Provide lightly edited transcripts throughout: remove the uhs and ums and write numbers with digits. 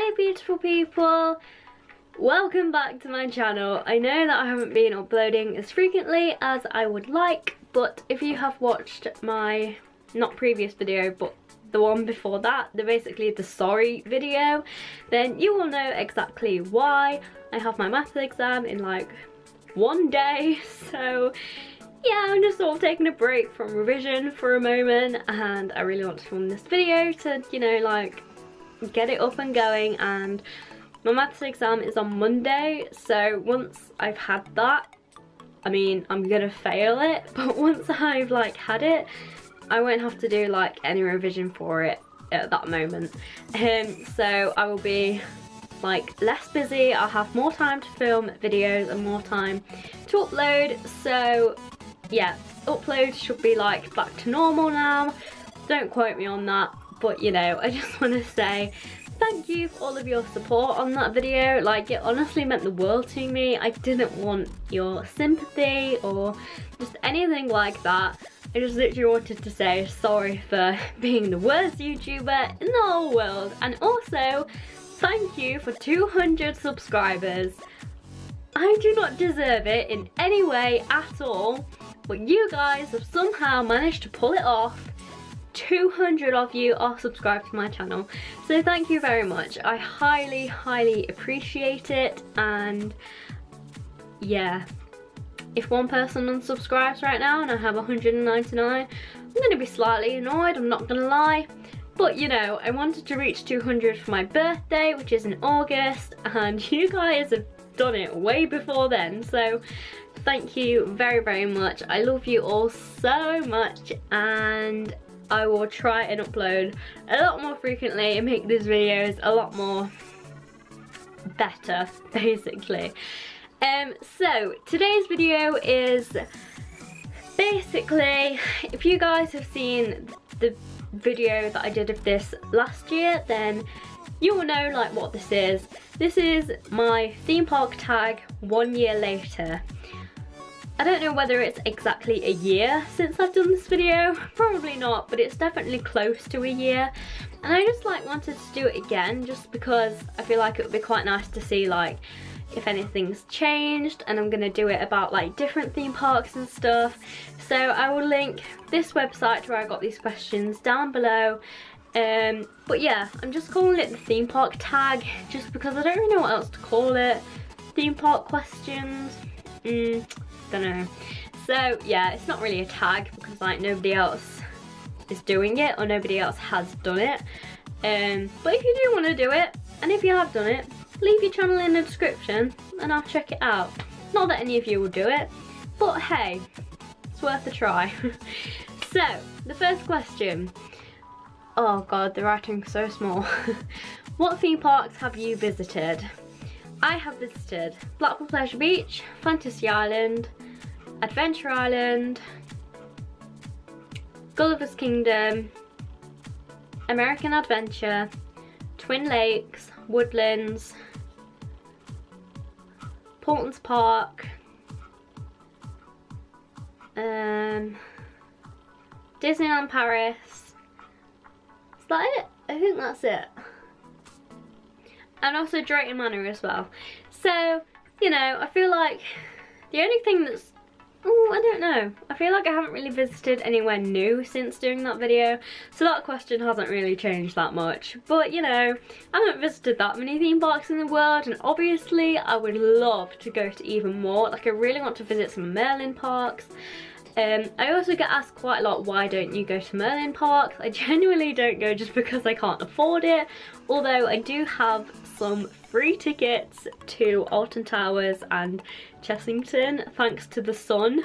Hello beautiful people, welcome back to my channel. I know that I haven't been uploading as frequently as I would like, but if you have watched my, not previous video, but the one before that, basically the sorry video, then you will know exactly why. I have my maths exam in like one day, so yeah, I'm just sort of taking a break from revision for a moment, and I really want to film this video to, you know, like get it up and going. And my maths exam is on Monday, so once I've had that, I mean, I'm gonna fail it, but once I've like had it, I won't have to do like any revision for it at that moment. So I will be like less busy, I'll have more time to film videos and more time to upload. So yeah, upload should be like back to normal now. Don't quote me on that, but you know, I just want to say thank you for all of your support on that video. Like, it honestly meant the world to me. I didn't want your sympathy or just anything like that. I just literally wanted to say sorry for being the worst YouTuber in the whole world, and also thank you for 200 subscribers. I do not deserve it in any way at all, but you guys have somehow managed to pull it off. 200 of you are subscribed to my channel, so thank you very much. I highly appreciate it. And yeah, if one person unsubscribes right now and I have 199, I'm gonna be slightly annoyed, I'm not gonna lie. But you know, I wanted to reach 200 for my birthday, which is in August, and you guys have done it way before then, so thank you very much. I love you all so much, and I will try and upload a lot more frequently and make these videos a lot more better, basically. So today's video is basically, if you guys have seen the video that I did of this last year, then you will know like what this is. This is my theme park tag 1 year later. I don't know whether it's exactly a year since I've done this video, probably not, but it's definitely close to a year. And I just like wanted to do it again just because I feel like it would be quite nice to see like if anything's changed, and I'm gonna do it about like different theme parks and stuff. So I will link this website where I got these questions down below. But yeah, I'm just calling it the theme park tag just because I don't really know what else to call it. Theme park questions, don't know. So yeah, it's not really a tag because like nobody else is doing it or nobody else has done it. But if you do want to do it, and if you have done it, leave your channel in the description and I'll check it out. Not that any of you will do it, but hey, it's worth a try. So the first question, oh god, the writing's so small. What theme parks have you visited? I have visited Blackpool Pleasure Beach, Fantasy Island, Adventure Island, Gulliver's Kingdom, American Adventure, Twin Lakes, Woodlands, Portland's Park, Disneyland Paris. Is that it? I think that's it. And also Drayton Manor as well. So, you know, I feel like the only thing that's, oh, I don't know. I feel like I haven't really visited anywhere new since doing that video. So that question hasn't really changed that much. But, you know, I haven't visited that many theme parks in the world. And obviously, I would love to go to even more. Like, I really want to visit some Merlin parks. I also get asked quite a lot, why don't you go to Merlin parks? I genuinely don't go just because I can't afford it. Although I do have some free tickets to Alton Towers and Chessington, thanks to the Sun.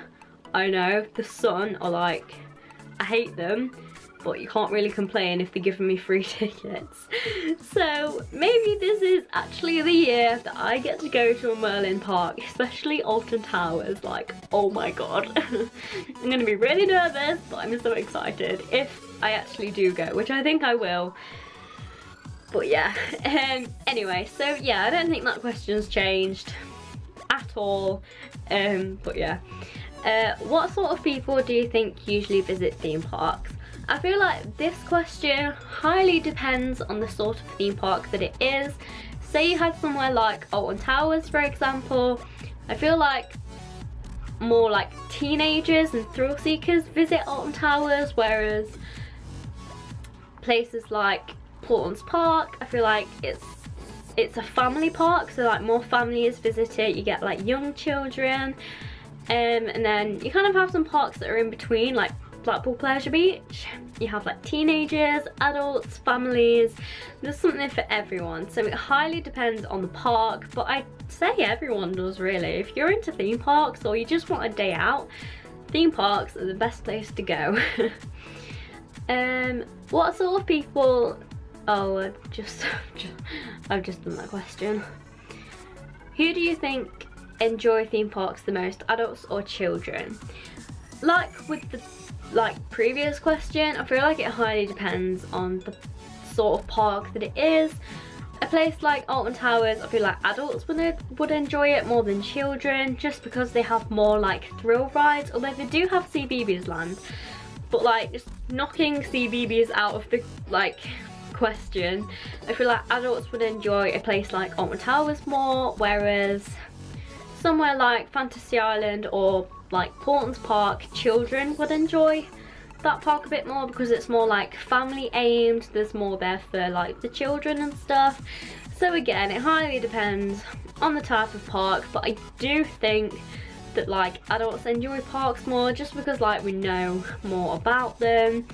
I know, the Sun are like, I hate them, but you can't really complain if they're giving me free tickets. So maybe this is actually the year that I get to go to a Merlin park, especially Alton Towers. Like, oh my god. I'm gonna be really nervous, but I'm so excited if I actually do go, which I think I will. But yeah, anyway, so yeah, I don't think that question's changed at all. But yeah, what sort of people do you think usually visit theme parks? I feel like this question highly depends on the sort of theme park that it is. Say you had somewhere like Alton Towers, for example. I feel like more like teenagers and thrill seekers visit Alton Towers, whereas places like Portland's Park, I feel like it's a family park, so like more families visit it. You get like young children, and then you kind of have some parks that are in between, like Blackpool Pleasure Beach. You have like teenagers, adults, families. There's something for everyone, so it highly depends on the park, but I'd say everyone does really. If you're into theme parks or you just want a day out, theme parks are the best place to go. What sort of people... Oh, I've just done that question. Who do you think enjoy theme parks the most, adults or children? Like with the previous question, I feel like it highly depends on the sort of park that it is. A place like Alton Towers, I feel like adults would enjoy it more than children, just because they have more like thrill rides, although they do have CBeebies Land. But like, just knocking CBeebies out of the question, I feel like adults would enjoy a place like Alton Towers more, whereas somewhere like Fantasy Island or like Portland's Park, children would enjoy that park a bit more because it's more like family aimed. There's more there for like the children and stuff. So again, it highly depends on the type of park, but I do think that like adults enjoy parks more just because like we know more about them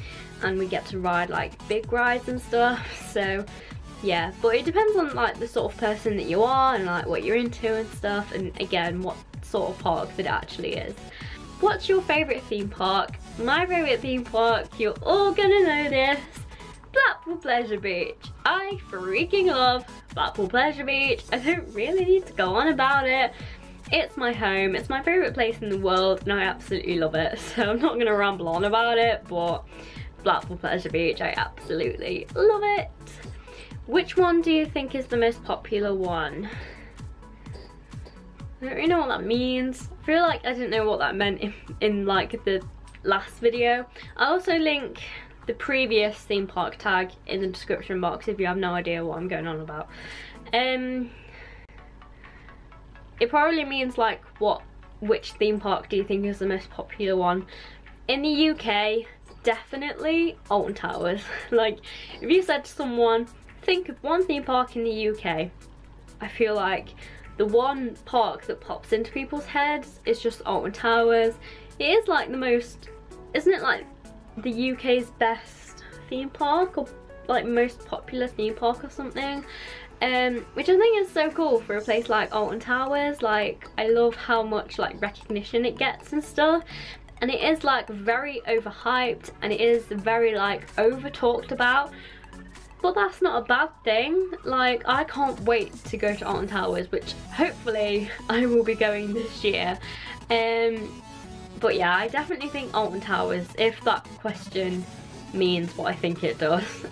and we get to ride like big rides and stuff. So yeah, but it depends on like the sort of person that you are and like what you're into and stuff, and again what sort of park that it actually is. What's your favourite theme park? My favourite theme park, you're all gonna know this, Blackpool Pleasure Beach. I freaking love Blackpool Pleasure Beach. I don't really need to go on about it. It's my home, it's my favourite place in the world, and I absolutely love it. So I'm not gonna ramble on about it, but Blackpool Pleasure Beach, I absolutely love it. Which one do you think is the most popular one? I don't really know what that means. I feel like I didn't know what that meant in like the last video. I'll also link the previous theme park tag in the description box if you have no idea what I'm going on about. It probably means like which theme park do you think is the most popular one? In the UK, definitely Alton Towers. Like if you said to someone, think of one theme park in the UK, I feel like the one park that pops into people's heads is just Alton Towers. It is like the most, isn't it like the UK's best theme park or like most popular theme park or something? Which I think is so cool for a place like Alton Towers. Like I love how much like recognition it gets and stuff, and it is like very overhyped and it is very like over talked about, but that's not a bad thing. Like I can't wait to go to Alton Towers, which hopefully I will be going this year. But yeah, I definitely think Alton Towers, if that question means what I think it does.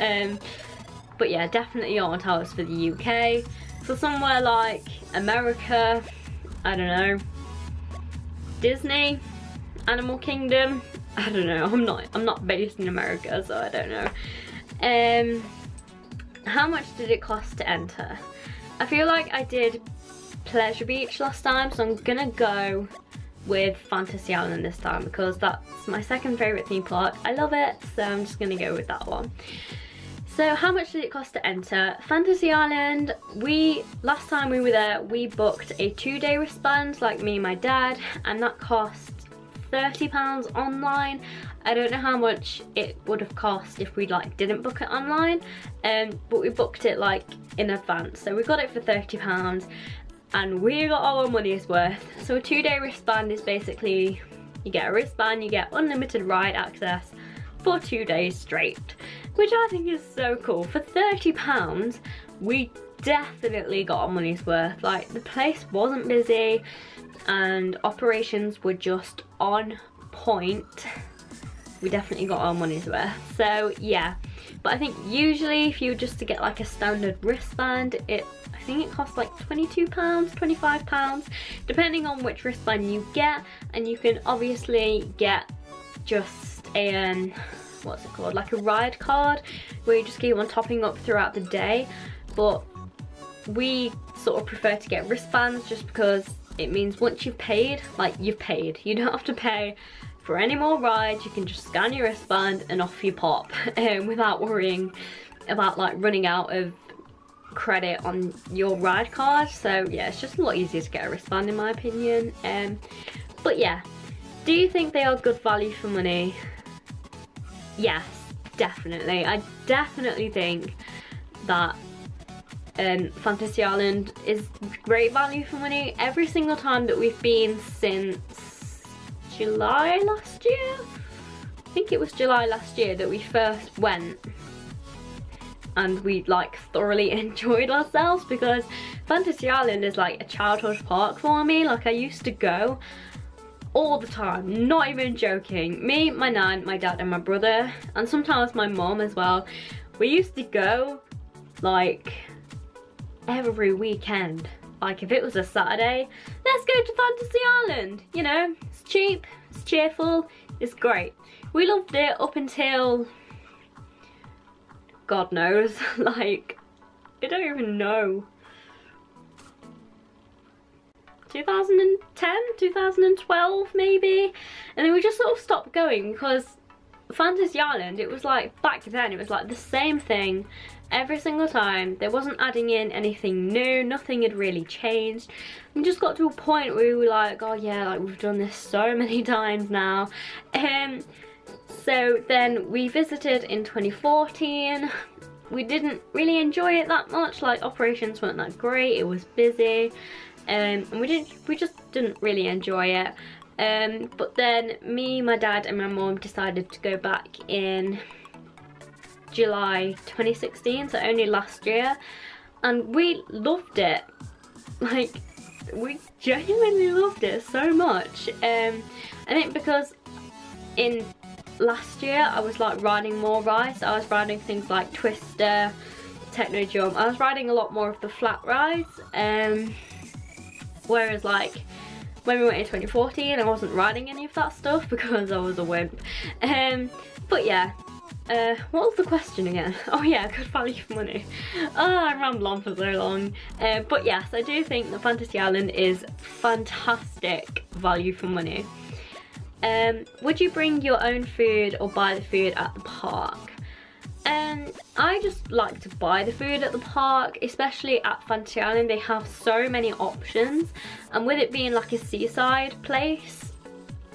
But yeah, definitely Alton Towers for the UK. For somewhere like America, I don't know, Disney, Animal Kingdom, I don't know, I'm not based in America, so I don't know. How much did it cost to enter? I feel like I did Pleasure Beach last time, so I'm gonna go with Fantasy Island this time because that's my second favourite theme park. I love it, so I'm just gonna go with that one. So how much did it cost to enter? Fantasy Island, last time we were there, we booked a 2-day wristband, like me and my dad, and that cost £30 online. I don't know how much it would have cost if we like didn't book it online, but we booked it like in advance, so we got it for £30 and we got our money's worth. So a 2-day wristband is basically, you get a wristband, you get unlimited ride access for 2 days straight, which I think is so cool. For £30, we definitely got our money's worth. Like the place wasn't busy and operations were just on point. We definitely got our money's worth. So yeah, but I think usually if you were just to get like a standard wristband, I think it costs like £22, £25, depending on which wristband you get. And you can obviously get just a what's it called, like a ride card where you just keep on topping up throughout the day. But we sort of prefer to get wristbands just because it means once you've paid, like you've paid, you don't have to pay for any more rides. You can just scan your wristband and off you pop without worrying about like running out of credit on your ride card. So yeah, it's just a lot easier to get a wristband in my opinion. But yeah, do you think they are good value for money? Yes, definitely. I definitely think that Fantasy Island is great value for money. Every single time that we've been since July last year, I think it was July last year that we first went, and we like thoroughly enjoyed ourselves, because Fantasy Island is like a childhood park for me. Like I used to go all the time, not even joking. Me, my nan, my dad and my brother, and sometimes my mom as well. We used to go like every weekend. Like if it was a Saturday, let's go to Fantasy Island. You know, it's cheap, it's cheerful, it's great. We loved it up until, God knows, like, I don't even know. 2010, 2012 maybe? And then we just sort of stopped going because Fantasy Island, it was like, back then, it was like the same thing every single time. There wasn't adding in anything new, nothing had really changed. We just got to a point where we were like, oh yeah, like we've done this so many times now. So then we visited in 2014. We didn't really enjoy it that much, like operations weren't that great, it was busy, and we just didn't really enjoy it. But then me, my dad and my mum decided to go back in July 2016, so only last year, and we loved it. Like, we genuinely loved it so much. I think because in last year I was like riding more rides. I was riding things like Twister, Techno Jump. I was riding a lot more of the flat rides, whereas like when we went in 2014 I wasn't riding any of that stuff because I was a wimp. But yeah, what was the question again? Oh yeah, good value for money. Oh, I rambled on for so long. But yes, I do think that Fantasy Island is fantastic value for money. Would you bring your own food or buy the food at the park? I just like to buy the food at the park, especially at Fantasy Island. They have so many options, and with it being like a seaside place,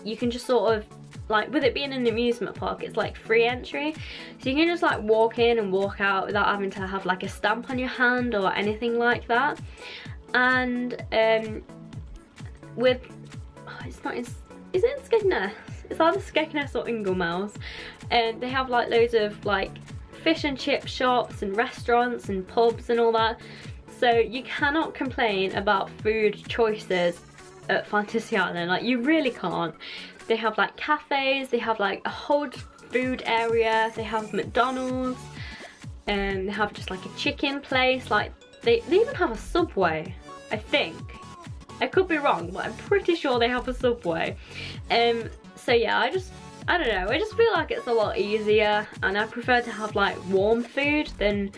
you can just sort of, like with it being an amusement park, it's like free entry, so you can just like walk in and walk out without having to have like a stamp on your hand or anything like that. And with, oh, it's not, is it in Skegness? It's either Skegness or Inglemouse, and they have like loads of like fish and chip shops and restaurants and pubs and all that, so you cannot complain about food choices at Fantasy Island. Like, you really can't. They have like cafes, they have like a whole food area, they have McDonald's, and they have just like a chicken place, like they even have a Subway, I think. I could be wrong, but I'm pretty sure they have a Subway. So yeah, I don't know, I just feel like it's a lot easier, and I prefer to have like warm food than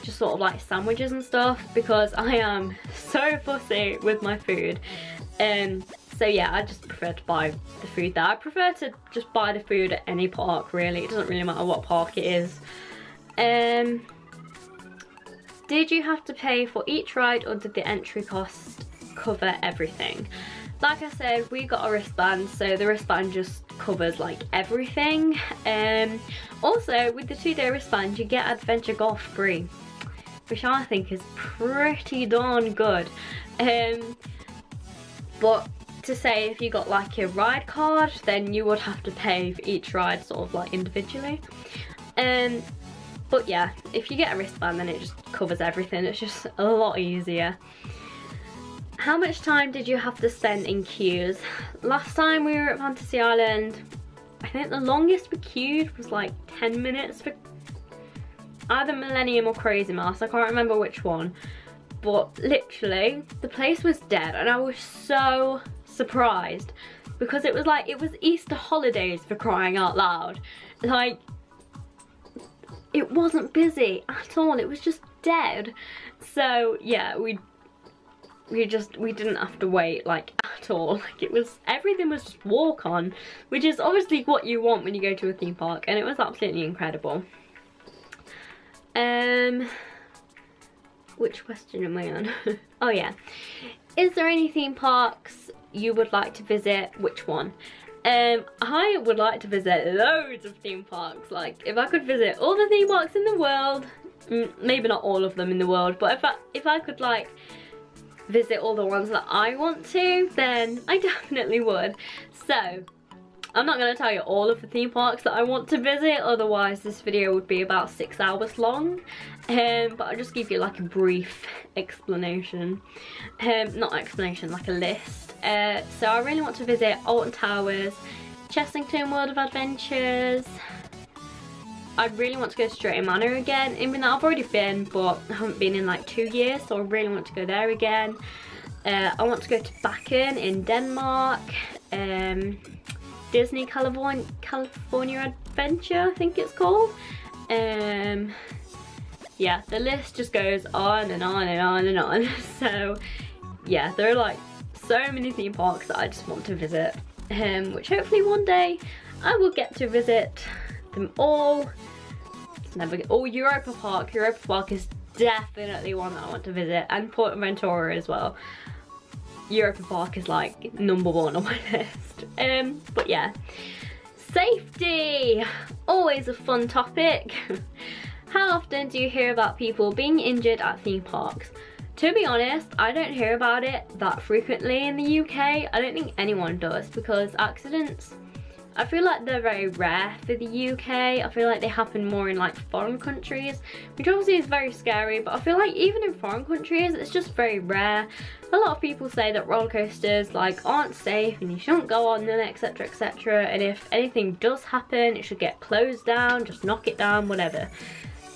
just sort of like sandwiches and stuff, because I am so fussy with my food. So yeah, I just prefer to buy the food there. I prefer to just buy the food at any park, really. It doesn't really matter what park it is. Did you have to pay for each ride, or did the entry cost cover everything? Like I said, we got a wristband, so the wristband just covers like everything. Also, with the 2-day wristband, you get Adventure Golf free, which I think is pretty darn good. But to say, if you got like a ride card, then you would have to pay for each ride sort of like individually. But yeah, if you get a wristband, then it just covers everything. It's just a lot easier. How much time did you have to spend in queues? Last time we were at Fantasy Island, I think the longest we queued was like 10 minutes for either Millennium or Crazy Mouse. I can't remember which one. But literally, the place was dead, and I was so surprised, because it was like, it was Easter holidays, for crying out loud. Like, it wasn't busy at all. It was just dead. So yeah, we didn't have to wait like at all. Like it was, everything was just walk on, which is obviously what you want when you go to a theme park, and it was absolutely incredible. Which question am I on? Oh yeah. Is there any theme parks you would like to visit? Which one? I would like to visit loads of theme parks. Like if I could visit all the theme parks in the world, maybe not all of them in the world, but if I could like visit all the ones that I want to, then I definitely would. So I'm not going to tell you all of the theme parks that I want to visit, otherwise this video would be about 6 hours long. But I'll just give you like a brief explanation. Not explanation, like a list. So I really want to visit Alton Towers, Chessington World of Adventures. I really want to go to Drayton Manor again, even though I've already been, but I haven't been in like 2 years, so I really want to go there again. I want to go to Bakken in Denmark. Disney California Adventure, I think it's called. Yeah, the list just goes on and on and on and on. So yeah, there are like so many theme parks that I just want to visit, which hopefully one day I will get to visit them all. Oh, Europa Park. Europa Park is definitely one that I want to visit, and Portventura as well. Europa Park is like #1 on my list. But yeah, safety, always a fun topic. How often do you hear about people being injured at theme parks? To be honest, I don't hear about it that frequently in the UK. I don't think anyone does, because accidents, I feel like they're very rare for the UK. I feel like they happen more in like foreign countries, which obviously is very scary, but I feel like even in foreign countries, it's just very rare. A lot of people say that roller coasters like aren't safe and you shouldn't go on them, etc, etc. And if anything does happen, it should get closed down, just knock it down, whatever.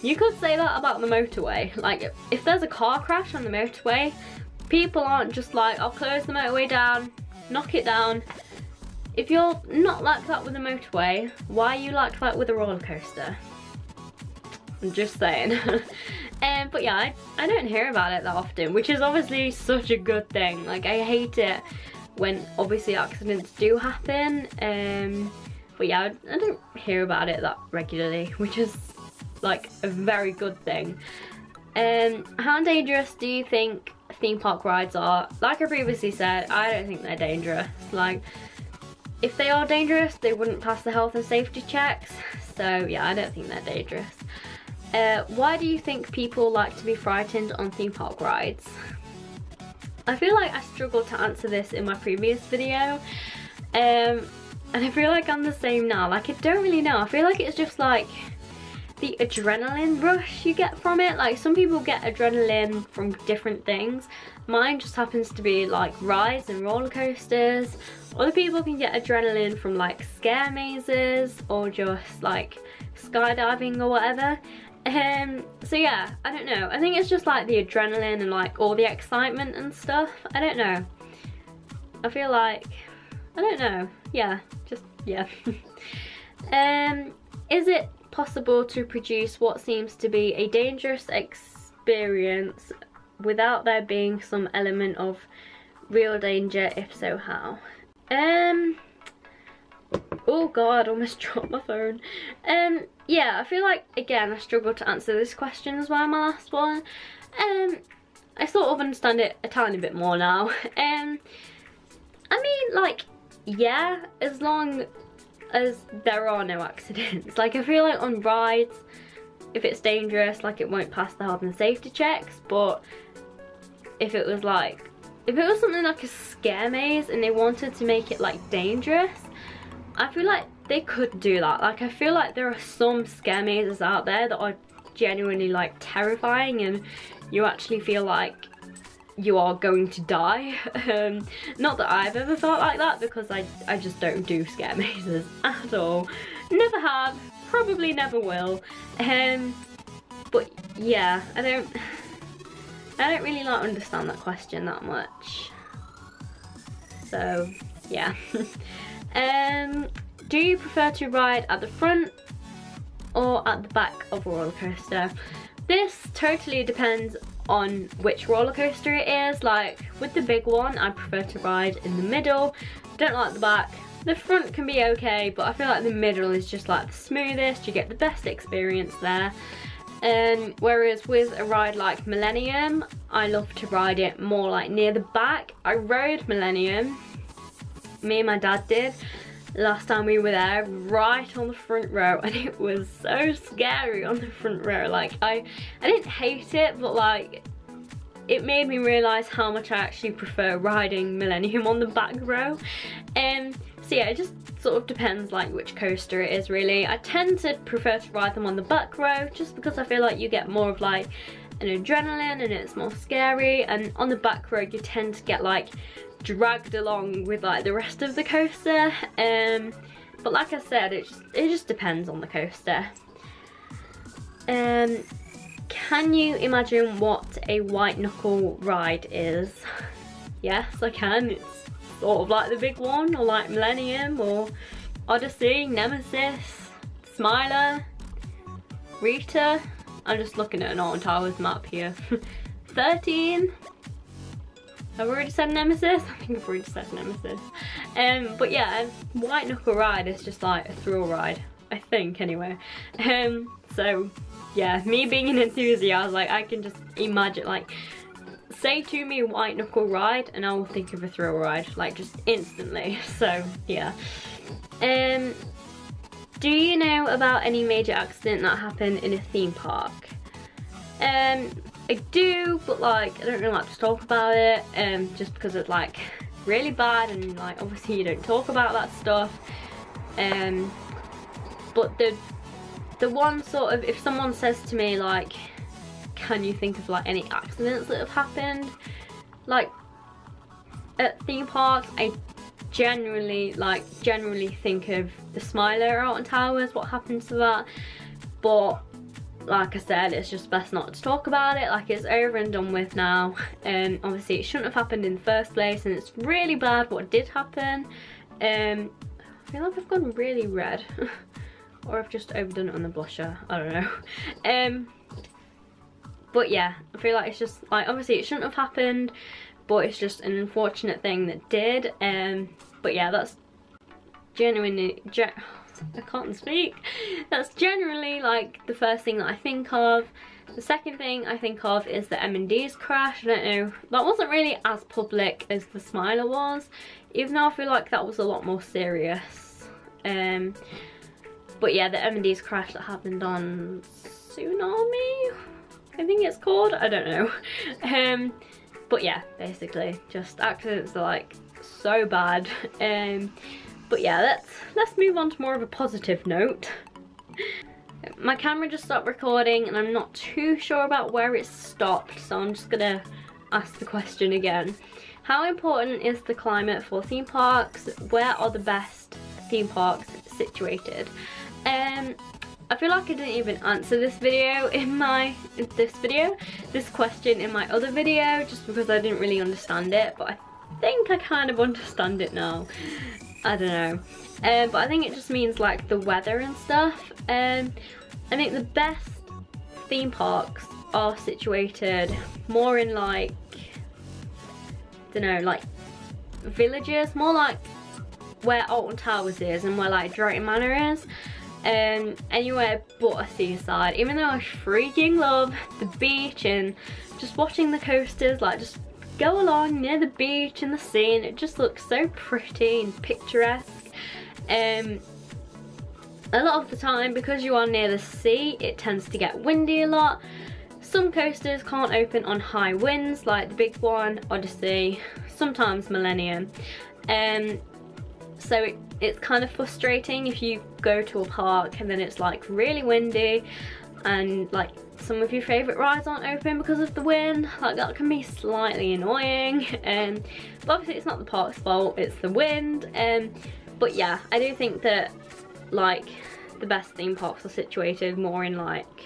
You could say that about the motorway. Like if there's a car crash on the motorway, people aren't just like, I'll close the motorway down, knock it down. If you're not like that with a motorway, why are you like that with a roller coaster? I'm just saying. But yeah, I don't hear about it that often, which is obviously such a good thing. Like I hate it when obviously accidents do happen. But yeah, I don't hear about it that regularly, which is like a very good thing. How dangerous do you think theme park rides are? Like I previously said, I don't think they're dangerous. Like if they are dangerous, they wouldn't pass the health and safety checks. So yeah, I don't think they're dangerous. Why do you think people like to be frightened on theme park rides? I feel like I struggled to answer this in my previous video. And I feel like I'm the same now. Like I don't really know. I feel like it's just like the adrenaline rush you get from it. Like some people get adrenaline from different things. Mine just happens to be like rides and roller coasters. Other people can get adrenaline from like scare mazes or just like skydiving or whatever. So yeah, I don't know. I think it's just like the adrenaline and like all the excitement and stuff. I don't know. I feel like, I don't know. Yeah, just, yeah. Is it possible to produce what seems to be a dangerous experience without there being some element of real danger? If so, how? Oh god, almost dropped my phone. Yeah, I feel like, again, I struggled to answer this question as well, my last one. I sort of understand it a tiny bit more now. I mean, like, yeah, as long as there are no accidents. Like, I feel like on rides, if it's dangerous, like, it won't pass the health and safety checks, but if it was like, if it was something like a scare maze and they wanted to make it like dangerous, I feel like they could do that. Like I feel like there are some scare mazes out there that are genuinely like terrifying and you actually feel like you are going to die. Not that I've ever felt like that, because I just don't do scare mazes at all. Never have, probably never will. But yeah, I don't really like understand that question that much. So yeah. Do you prefer to ride at the front or at the back of a roller coaster. This totally depends on which roller coaster it is. Like with the big one, I prefer to ride in the middle. Don't like the back. The front can be okay, but I feel like the middle is just like the smoothest. You get the best experience there. Whereas with a ride like Millennium, I love to ride it more like near the back. I rode Millennium, me and my dad did, last time we were there, right on the front row, and it was so scary on the front row. Like I didn't hate it, but like it made me realise how much I actually prefer riding Millennium on the back row. So yeah, it just sort of depends like which coaster it is really. I tend to prefer to ride them on the back row just because I feel like you get more of like an adrenaline and it's more scary, and on the back row you tend to get like dragged along with like the rest of the coaster. But like I said, it just depends on the coaster. Can you imagine what a white knuckle ride is? Yes, I can. It's sort of like the big one, or like Millennium, or Odyssey, Nemesis, Smiler, Rita. I'm just looking at an Alton Towers map here. 13. Have I already said Nemesis? I think I've already said Nemesis. But yeah, white knuckle ride is just like a thrill ride, I think anyway. So yeah, me being an enthusiast, like I can just imagine, like, say to me white knuckle ride and I will think of a thrill ride, like just instantly. So yeah. Do you know about any major accident that happened in a theme park? I do, but like I don't really like to talk about it, just because it's like really bad, and like obviously you don't talk about that stuff. But the one sort of, if someone says to me like, can you think of like any accidents that have happened like at theme parks, I generally think of the Smiler out Alton Towers, what happened to that. But like I said, it's just best not to talk about it. Like, it's over and done with now. Obviously it shouldn't have happened in the first place, and it's really bad what did happen. I feel like I've gone really red. Or I've just overdone it on the blusher, I don't know. But yeah, I feel like it's just like, obviously it shouldn't have happened, but it's just an unfortunate thing that did. But yeah, that's genuinely, I can't speak. That's generally like the first thing that I think of. The second thing I think of is the M&D's crash. I don't know, that wasn't really as public as the Smiler was, even though I feel like that was a lot more serious. But yeah, the M&D's crash that happened on Tsunami, I think it's called, I don't know. But yeah, basically just accidents are like so bad. But yeah, let's move on to more of a positive note. My camera just stopped recording and I'm not too sure about where it stopped, so I'm just gonna ask the question again. How important is the climate for theme parks? Where are the best theme parks situated? I feel like I didn't even answer this question in my other video, just because I didn't really understand it, but I think I kind of understand it now. I don't know. But I think it just means like the weather and stuff. I think the best theme parks are situated more in like, I don't know, like villages, more like where Alton Towers is and where like Drayton Manor is. Anywhere but a seaside, even though I freaking love the beach and just watching the coasters like just go along near the beach and the sea, and it just looks so pretty and picturesque. A lot of the time, because you are near the sea, it tends to get windy a lot. Some coasters can't open on high winds, like the big one, Odyssey, sometimes Millennium. So it's kind of frustrating if you go to a park and then it's like really windy and like some of your favourite rides aren't open because of the wind. Like, that can be slightly annoying. But obviously it's not the park's fault, it's the wind. But yeah, I do think that like the best theme parks are situated more in like,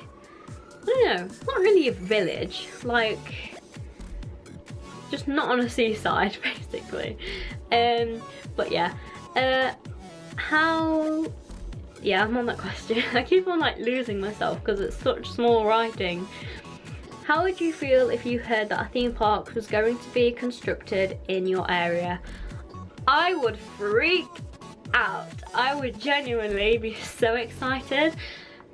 I don't know, not really a village, like just not on a seaside basically. But yeah, how yeah, I'm on that question. I keep on like losing myself because it's such small writing. How would you feel if you heard that a theme park was going to be constructed in your area? I would freak out. I would genuinely be so excited.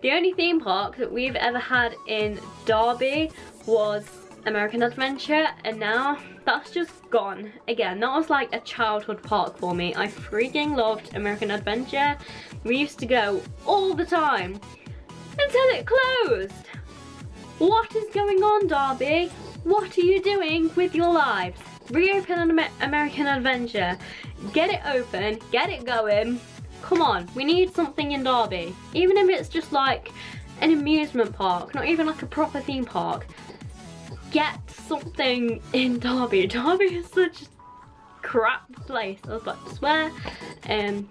The only theme park that we've ever had in Derby was American Adventure, and now that's just gone. Again, that was like a childhood park for me. I freaking loved American Adventure. We used to go all the time until it closed. What is going on, Derby? What are you doing with your lives? Reopen American Adventure. Get it open, get it going. Come on, we need something in Derby. Even if it's just like an amusement park, not even like a proper theme park. Get something in Derby. Derby is such a crap place. I was about to swear.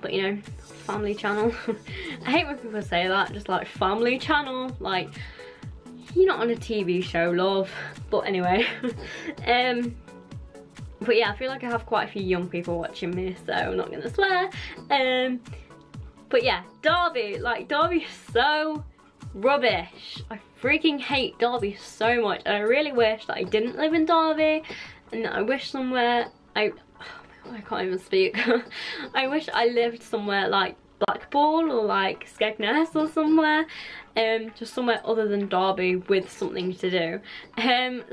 But you know, family channel. I hate when people say that, just like family channel. Like, you're not on a TV show, love. But anyway. But yeah, I feel like I have quite a few young people watching me, so I'm not gonna swear. But yeah, Derby, like Derby is so rubbish. I freaking hate Derby so much, and I really wish that I didn't live in Derby, and that I wish somewhere, oh my God, I can't even speak. I wish I lived somewhere like Blackpool or like Skegness or somewhere, just somewhere other than Derby with something to do.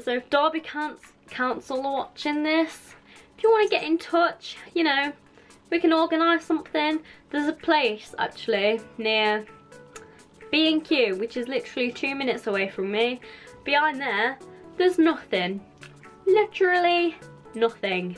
So if Derby Council are watching this, if you want to get in touch, you know, we can organise something. There's a place actually near B&Q, which is literally 2 minutes away from me. Behind there, there's nothing. Literally nothing.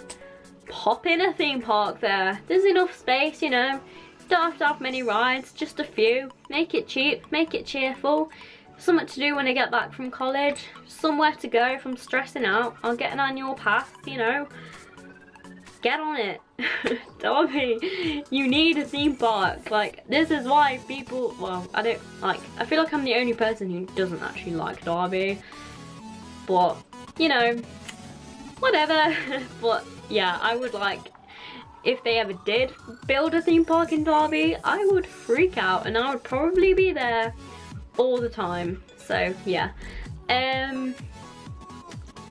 Pop in a theme park there. There's enough space, you know. You don't have to have many rides, just a few. Make it cheap, make it cheerful. Something to do when I get back from college. Somewhere to go if I'm stressing out. I'll get an annual pass, you know. Get on it. Derby, you need a theme park. Like, this is why people, well, I feel like I'm the only person who doesn't actually like Derby. But, you know, whatever. But yeah, I would like, if they ever did build a theme park in Derby, I would freak out and I would probably be there all the time. So yeah.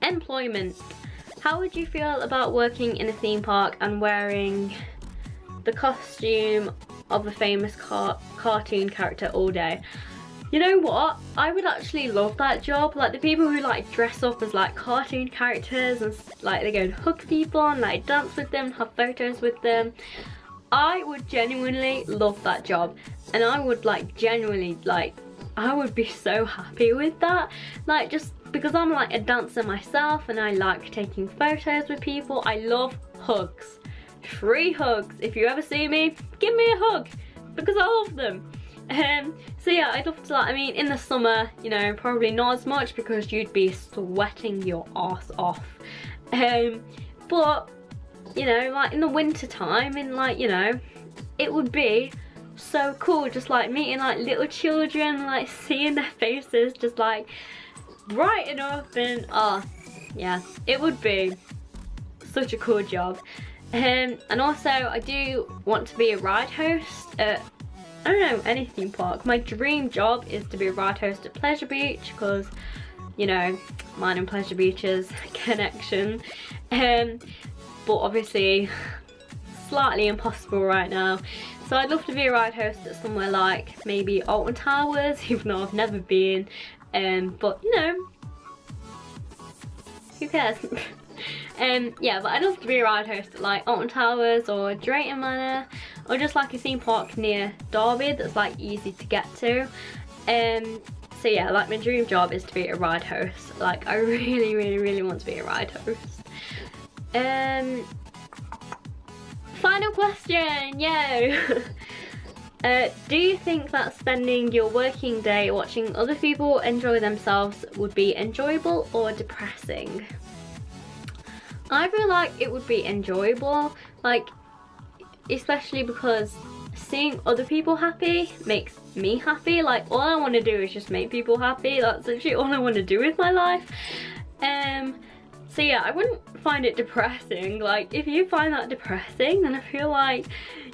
Employment. How would you feel about working in a theme park and wearing the costume of a famous cartoon character all day? You know what? I would actually love that job. Like the people who like dress up as like cartoon characters and like they go and hug people and like dance with them, have photos with them. I would genuinely love that job, and I would like genuinely like, I would be so happy with that. Like, just because I'm like a dancer myself and I like taking photos with people. I love hugs. Free hugs. If you ever see me, give me a hug because I love them. So yeah, I'd love to, like, I mean, in the summer, you know, probably not as much because you'd be sweating your ass off. But, you know, like in the winter time, in like, you know, it would be so cool just like meeting like little children, like seeing their faces just like brighten up, and oh yeah, it would be such a cool job. And also I do want to be a ride host at, I don't know, any theme park. My dream job is to be a ride host at Pleasure Beach because, you know, mine and Pleasure Beach's connection. But obviously slightly impossible right now. So I'd love to be a ride host at somewhere like maybe Alton Towers, even though I've never been. But you know, who cares? Yeah, but I'd love to be a ride host at like Alton Towers or Drayton Manor, or just like a theme park near Derby that's like easy to get to. So yeah, like my dream job is to be a ride host. Like I really, really, really want to be a ride host. Final question, yo! Do you think that spending your working day watching other people enjoy themselves would be enjoyable or depressing? I feel like it would be enjoyable, like, especially because seeing other people happy makes me happy. Like, all I want to do is just make people happy. That's literally all I want to do with my life. So yeah, I wouldn't find it depressing. Like, if you find that depressing, then I feel like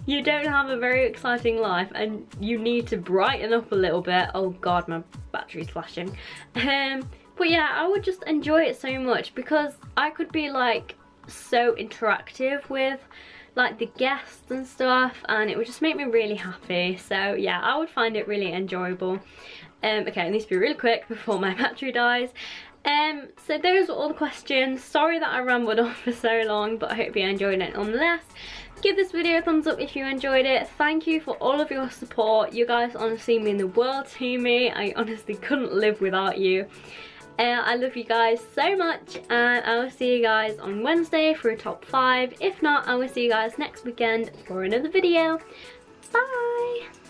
you don't have a very exciting life and you need to brighten up a little bit. Oh god, my battery's flashing. But yeah, I would just enjoy it so much because I could be like so interactive with like the guests and stuff, and it would just make me really happy. So yeah, I would find it really enjoyable. Okay, it needs to be really quick before my battery dies. So those were all the questions. Sorry that I rambled on for so long, but I hope you enjoyed it nonetheless. Give this video a thumbs up if you enjoyed it. Thank you for all of your support. You guys honestly mean the world to me. I honestly couldn't live without you. I love you guys so much, and I will see you guys on Wednesday for a top 5. If not, I will see you guys next weekend for another video. Bye!